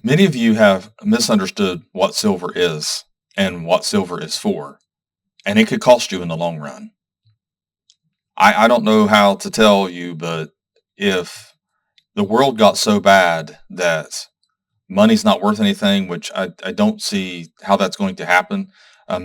Many of you have misunderstood what silver is and what silver is for, and it could cost you in the long run. I don't know how to tell you, but if the world got so bad that money's not worth anything, which I don't see how that's going to happen.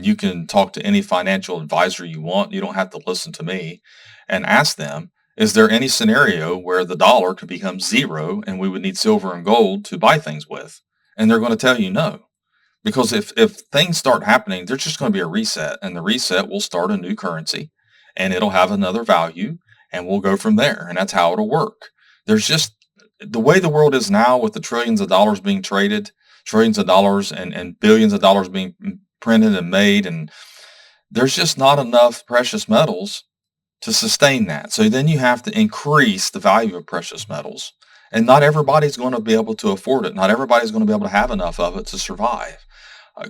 You can talk to any financial advisor you want. You don't have to listen to me and ask them, is there any scenario where the dollar could become zero and we would need silver and gold to buy things with? And they're going to tell you no. Because if things start happening, there's just going to be a reset, and the reset will start a new currency, and it'll have another value, and we'll go from there. And that's how it'll work. There's just the way the world is now, with the trillions of dollars being traded, trillions of dollars and billions of dollars being printed and made, and there's just not enough precious metals to sustain that. So then you have to increase the value of precious metals. And not everybody's going to be able to afford it. Not everybody's going to be able to have enough of it to survive.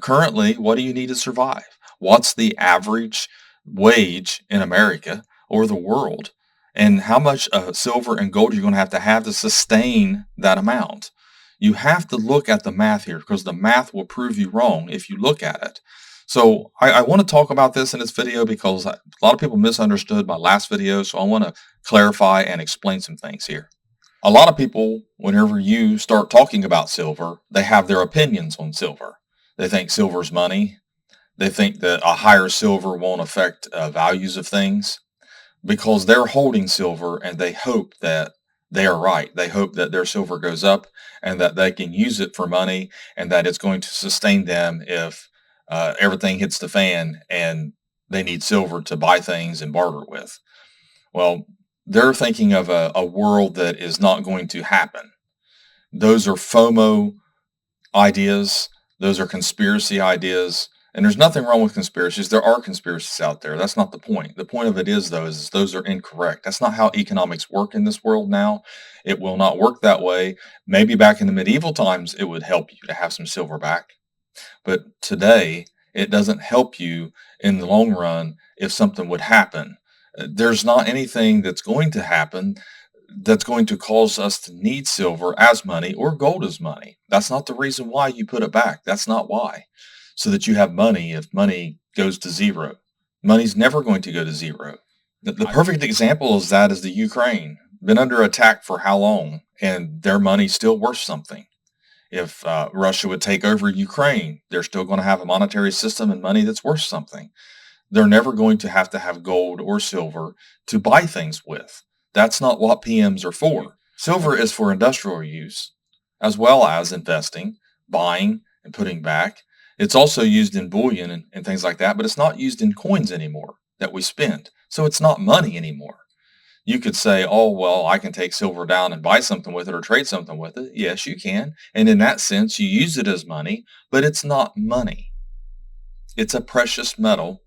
Currently, what do you need to survive? What's the average wage in America or the world? And how much silver and gold are you going to have to sustain that amount? You have to look at the math here, because the math will prove you wrong if you look at it. So I want to talk about this in this video because a lot of people misunderstood my last video. So I want to clarify and explain some things here. A lot of people, whenever you start talking about silver, they have their opinions on silver. They think silver's money. They think that a higher silver won't affect values of things, because they're holding silver and they hope that they are right. They hope that their silver goes up and that they can use it for money, and that it's going to sustain them if everything hits the fan and they need silver to buy things and barter with. Well, they're thinking of a world that is not going to happen. Those are FOMO ideas. Those are conspiracy ideas. And there's nothing wrong with conspiracies. There are conspiracies out there. That's not the point. The point of it is, though, is those are incorrect. That's not how economics work in this world now. It will not work that way. Maybe back in the medieval times, it would help you to have some silver back. But today, it doesn't help you in the long run if something would happen. There's not anything that's going to happen that's going to cause us to need silver as money or gold as money. That's not the reason why you put it back. That's not why. So that you have money if money goes to zero. Money's never going to go to zero. The perfect example of that is the Ukraine. Been under attack for how long? And their money's still worth something. If Russia would take over Ukraine, they're still going to have a monetary system and money that's worth something. They're never going to have gold or silver to buy things with. That's not what PMs are for. Silver is for industrial use, as well as investing, buying, and putting back. It's also used in bullion and things like that, but it's not used in coins anymore that we spend. So it's not money anymore. You could say, oh, well, I can take silver down and buy something with it or trade something with it. Yes, you can. And in that sense, you use it as money, but it's not money. It's a precious metal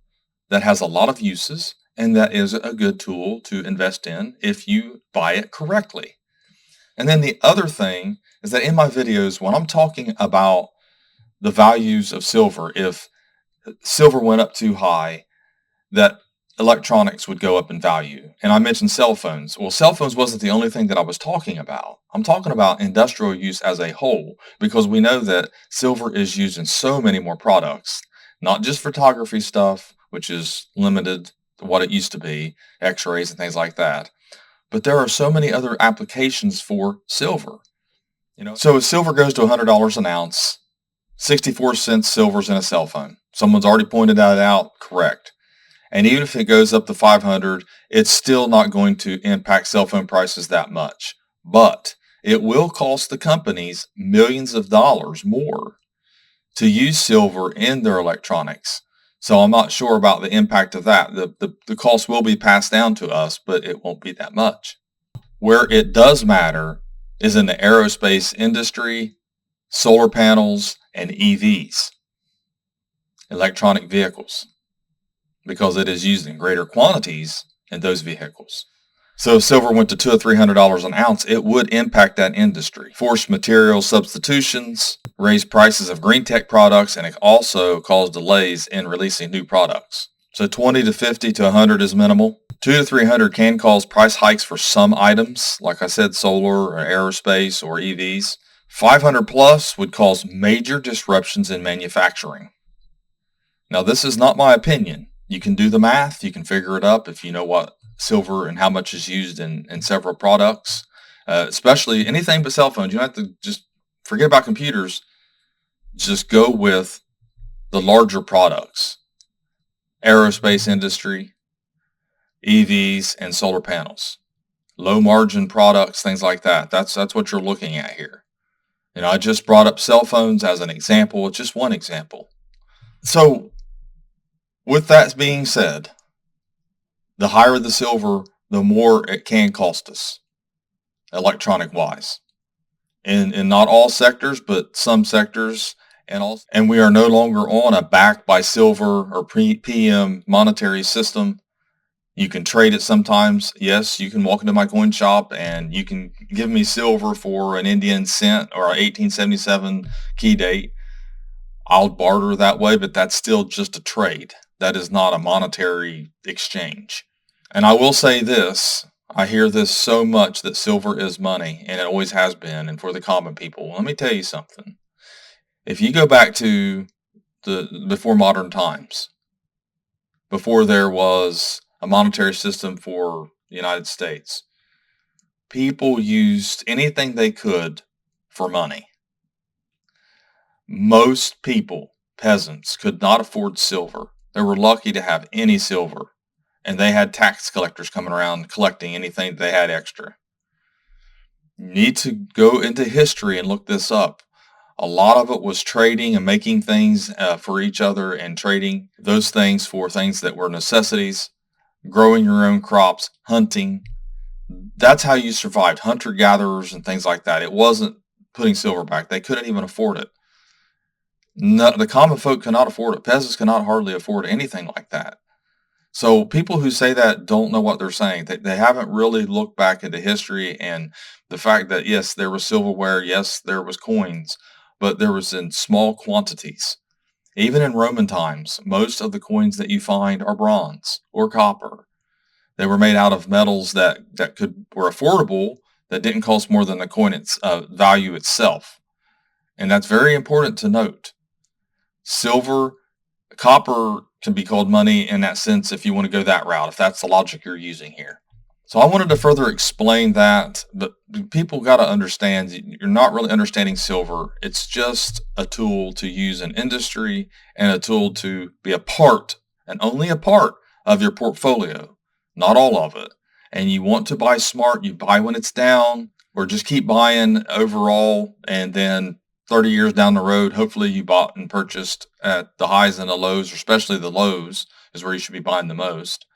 that has a lot of uses, and that is a good tool to invest in if you buy it correctly. And then the other thing is that in my videos, when I'm talking about the values of silver, if silver went up too high, that electronics would go up in value. And I mentioned cell phones. Well, cell phones wasn't the only thing that I was talking about. I'm talking about industrial use as a whole, because we know that silver is used in so many more products, not just photography stuff, which is limited to what it used to be, x-rays and things like that. But there are so many other applications for silver. So if silver goes to $100 an ounce, 64 cents silver's in a cell phone. Someone's already pointed that out, correct. And even if it goes up to 500, it's still not going to impact cell phone prices that much. But it will cost the companies millions of dollars more to use silver in their electronics. So I'm not sure about the impact of that. The cost will be passed down to us, but it won't be that much. Where it does matter is in the aerospace industry, solar panels, and EVs, electronic vehicles, because it is used in greater quantities in those vehicles. So if silver went to $200 or $300 an ounce, it would impact that industry. Force material substitutions, raise prices of green tech products, and it also cause delays in releasing new products. So 20 to 50 to 100 is minimal. 2 to 300 can cause price hikes for some items, like I said, solar or aerospace or EVs. 500 plus would cause major disruptions in manufacturing. Now, this is not my opinion. You can do the math. You can figure it up if you know what silver and how much is used in several products, especially anything but cell phones. You don't have to just forget about computers. Just go with the larger products, aerospace industry, EVs, and solar panels, low margin products, things like that. That's what you're looking at here. I just brought up cell phones as an example. It's just one example. So, with that being said, the higher the silver, the more it can cost us, electronic wise. In not all sectors, but some sectors, and we are no longer on a backed by silver or PM monetary system. You can trade it sometimes. Yes, you can walk into my coin shop and you can give me silver for an Indian cent or an 1877 key date. I'll barter that way, but that's still just a trade. That is not a monetary exchange. And I will say this, I hear this so much that silver is money, and it always has been, and for the common people. Let me tell you something. If you go back to before modern times, before there was a monetary system for the United States, people used anything they could for money. Most people, peasants, could not afford silver. They were lucky to have any silver, and they had tax collectors coming around collecting anything they had extra. You need to go into history and look this up. A lot of it was trading and making things for each other and trading those things for things that were necessities, growing your own crops, hunting. That's how you survived, hunter-gatherers and things like that. It wasn't putting silver back. They couldn't even afford it. No, the common folk cannot afford it. Peasants cannot hardly afford anything like that. So people who say that don't know what they're saying. They haven't really looked back into history and the fact that, yes, there was silverware, yes, there was coins, but there was in small quantities. Even in Roman times, most of the coins that you find are bronze or copper. They were made out of metals that were affordable, that didn't cost more than the coin value itself. And that's very important to note. Silver, copper can be called money in that sense if you want to go that route, if that's the logic you're using here. So I wanted to further explain that, but people got to understand you're not really understanding silver. It's just a tool to use in industry and a tool to be a part, and only a part, of your portfolio, not all of it. And you want to buy smart, you buy when it's down, or just keep buying overall, and then 30 years down the road, hopefully you bought and purchased at the highs and the lows, or especially the lows is where you should be buying the most.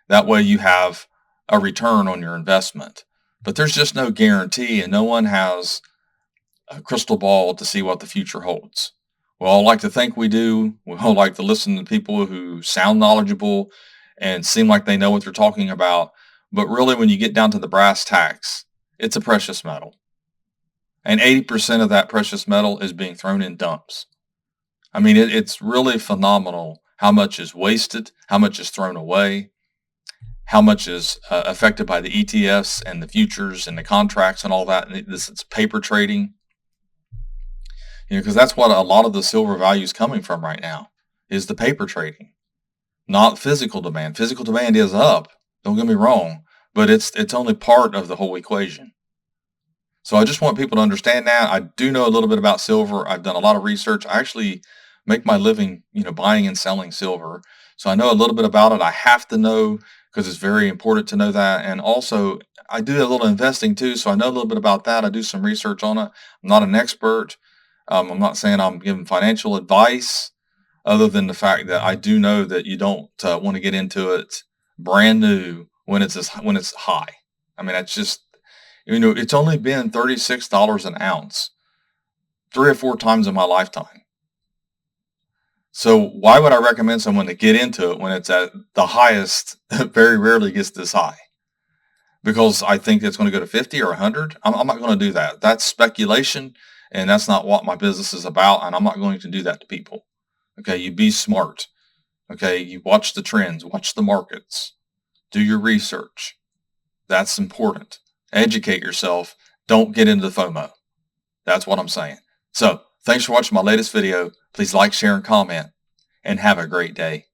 That way you have a return on your investment. But there's just no guarantee, and no one has a crystal ball to see what the future holds. We all like to think we do. We all like to listen to people who sound knowledgeable and seem like they know what they're talking about. But really, when you get down to the brass tacks, it's a precious metal. And 80% of that precious metal is being thrown in dumps. I mean, it's really phenomenal how much is wasted, how much is thrown away, how much is affected by the ETFs and the futures and the contracts and all that. And it's paper trading. Because that's what a lot of the silver value is coming from right now, is the paper trading, not physical demand. Physical demand is up, don't get me wrong, but it's only part of the whole equation. So I just want people to understand that. I do know a little bit about silver. I've done a lot of research. I actually make my living, buying and selling silver. So I know a little bit about it. I have to know because it's very important to know that. And also, I do a little investing too. So I know a little bit about that. I do some research on it. I'm not an expert. I'm not saying I'm giving financial advice, other than the fact that I do know that you don't want to get into it brand new when it's high. I mean, that's just, it's only been $36 an ounce 3 or 4 times in my lifetime. So why would I recommend someone to get into it when it's at the highest? Very rarely gets this high. Because I think it's going to go to 50 or 100. I'm not going to do that. That's speculation, and that's not what my business is about, and I'm not going to do that to people. Okay, you be smart. Okay, you watch the trends, watch the markets, do your research. That's important. Educate yourself. Don't get into FOMO. That's what I'm saying. So thanks for watching my latest video. Please like, share, and comment, and have a great day.